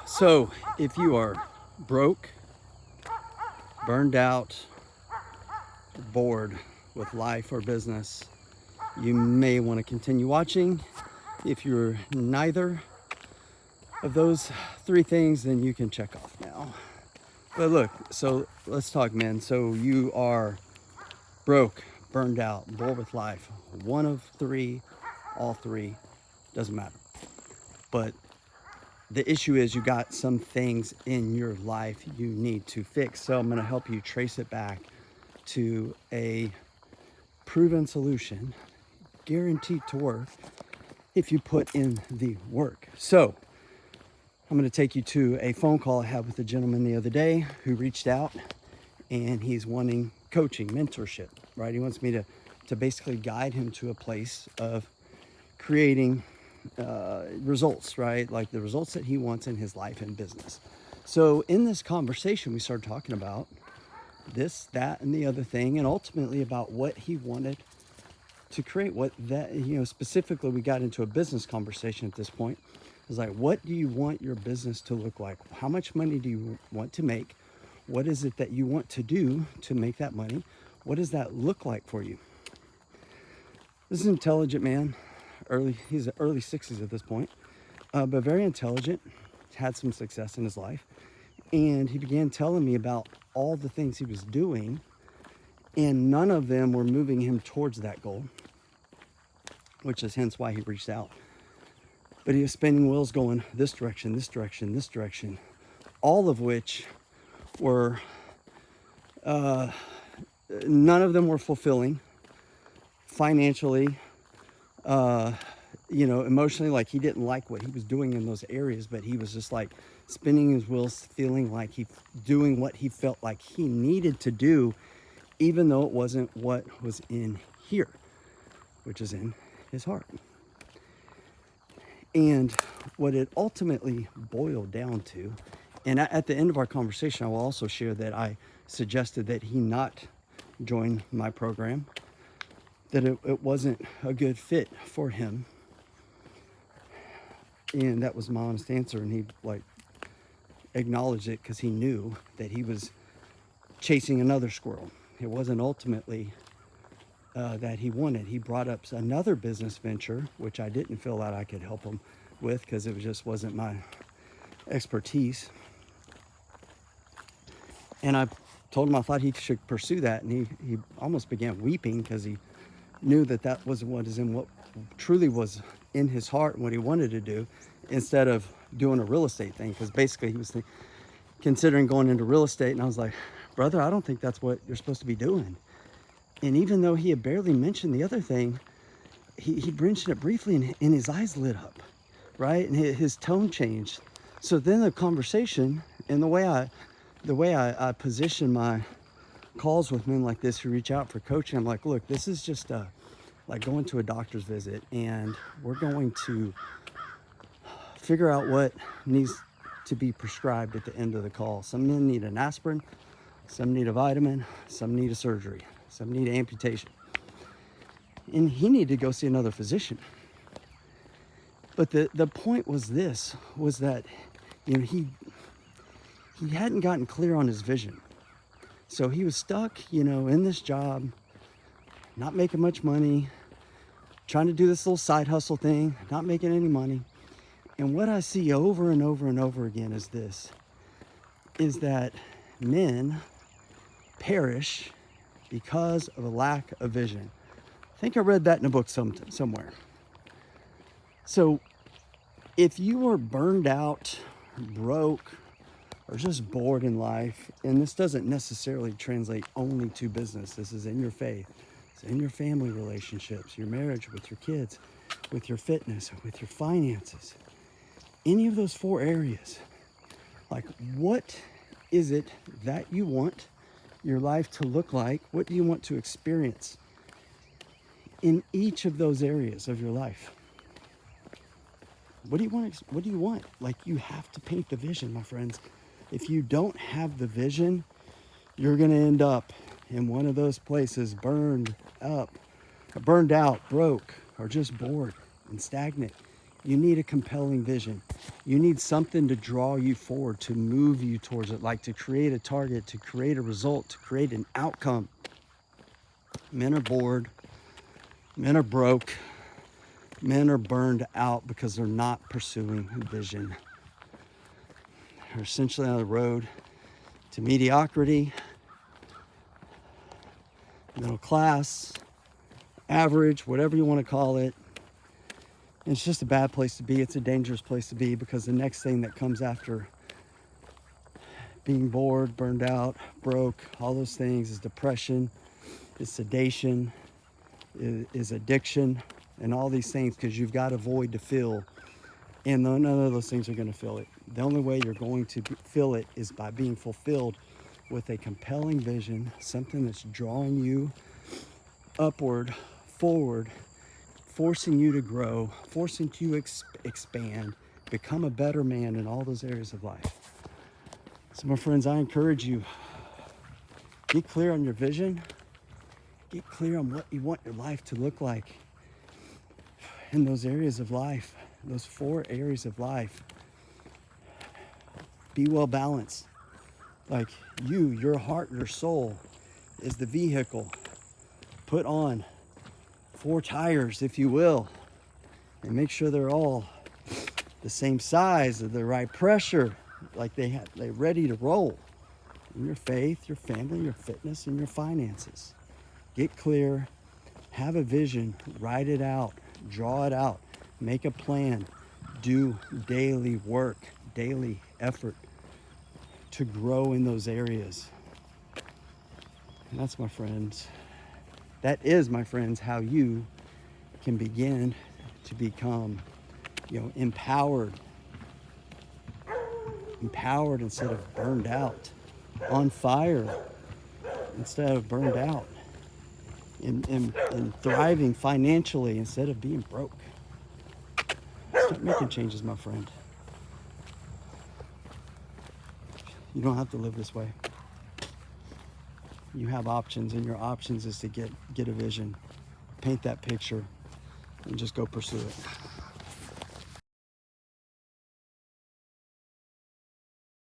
So, if you are broke, burned out, bored with life or business, you may want to continue watching. If you're neither of those three things, then you can check off now. But look, so let's talk, man. So you are broke, burned out, bored with life. One of three, all three, doesn't matter. But the issue is you got some things in your life you need to fix. So I'm going to help you trace it back to a proven solution, guaranteed to work if you put in the work. So I'm going to take you to a phone call I had with a gentleman the other day who reached out, and he's wanting coaching, mentorship, right? He wants me to basically guide him to a place of creating results, right? Like the results that he wants in his life and business. So in this conversation, we started talking about this, that, and the other thing, and ultimately about what he wanted to create. What that, specifically, we got into a business conversation at this point. It was like, what do you want your business to look like? How much money do you want to make? What is it that you want to do to make that money? What does that look like for you? This is an intelligent man. He's early 60s at this point, but very intelligent, had some success in his life. And he began telling me about all the things he was doing, and none of them were moving him towards that goal, which is hence why he reached out. But he was spinning wheels going this direction, this direction, this direction, all of which were, none of them were fulfilling financially, emotionally. Like, he didn't like what he was doing in those areas, but he was just like spinning his wheels, feeling like he doing what he felt like he needed to do, even though it wasn't what was in here, which is in his heart. And what it ultimately boiled down to, and at the end of our conversation, I will also share that I suggested that he not join my program, that it wasn't a good fit for him. And that was my honest answer. And he acknowledged it, because he knew that he was chasing another squirrel. It wasn't ultimately that he wanted. He brought up another business venture, which I didn't feel that I could help him with, because it just wasn't my expertise. And I told him I thought he should pursue that, and he almost began weeping, because he knew that was what truly was in his heart and what he wanted to do, instead of doing a real estate thing. Because basically he was considering going into real estate, and I was like, brother, I don't think that's what you're supposed to be doing. And even though he had barely mentioned the other thing, he mentioned it briefly, and his eyes lit up, right? And his tone changed. So then the conversation, and the way I position my calls with men like this who reach out for coaching, I'm like, look, this is just like going to a doctor's visit, and we're going to figure out what needs to be prescribed at the end of the call. Some men need an aspirin, some need a vitamin, some need a surgery, some need amputation. And he needed to go see another physician. But the point was that, he hadn't gotten clear on his vision. So he was stuck, in this job, not making much money, trying to do this little side hustle thing, not making any money. And what I see over and over and over again is that men perish because of a lack of vision. I think I read that in a book somewhere. So if you are burned out, broke, or just bored in life, and this doesn't necessarily translate only to business, this is in your faith, it's in your family relationships, your marriage, with your kids, with your fitness, with your finances, any of those four areas, like, what is it that you want your life to look like? What do you want to experience in each of those areas of your life? What do you want? Like, you have to paint the vision, my friends. If you don't have the vision, you're going to end up in one of those places, burned out, broke, or just bored and stagnant. You need a compelling vision. You need something to draw you forward, to move you towards it, like to create a target, to create a result, to create an outcome. Men are bored. Men are broke. Men are burned out because they're not pursuing vision. They're essentially on the road to mediocrity, middle class, average, whatever you want to call it. And it's just a bad place to be. It's a dangerous place to be, because the next thing that comes after being bored, burned out, broke, all those things is depression, is sedation, is addiction, and all these things, because you've got a void to fill, and none of those things are going to fill it. The only way you're going to fill it is by being fulfilled with a compelling vision, something that's drawing you upward, forward, forcing you to grow, forcing you to expand, become a better man in all those areas of life. So my friends, I encourage you, get clear on your vision, get clear on what you want your life to look like in those areas of life, those 4 areas of life. Be well balanced. Like your heart, your soul is the vehicle. Put on 4 tires, if you will, and make sure they're all the same size, of the right pressure, like they're ready to roll in your faith, your family, your fitness, and your finances. Get clear, have a vision, write it out, draw it out, make a plan, do daily work, daily effort to grow in those areas. And that's, my friends, that is, my friends, how you can begin to become, empowered instead of burned out, on fire instead of burned out, and thriving financially instead of being broke. Start making changes, my friend. You don't have to live this way. You have options, and your options is to get a vision, paint that picture, and just go pursue it.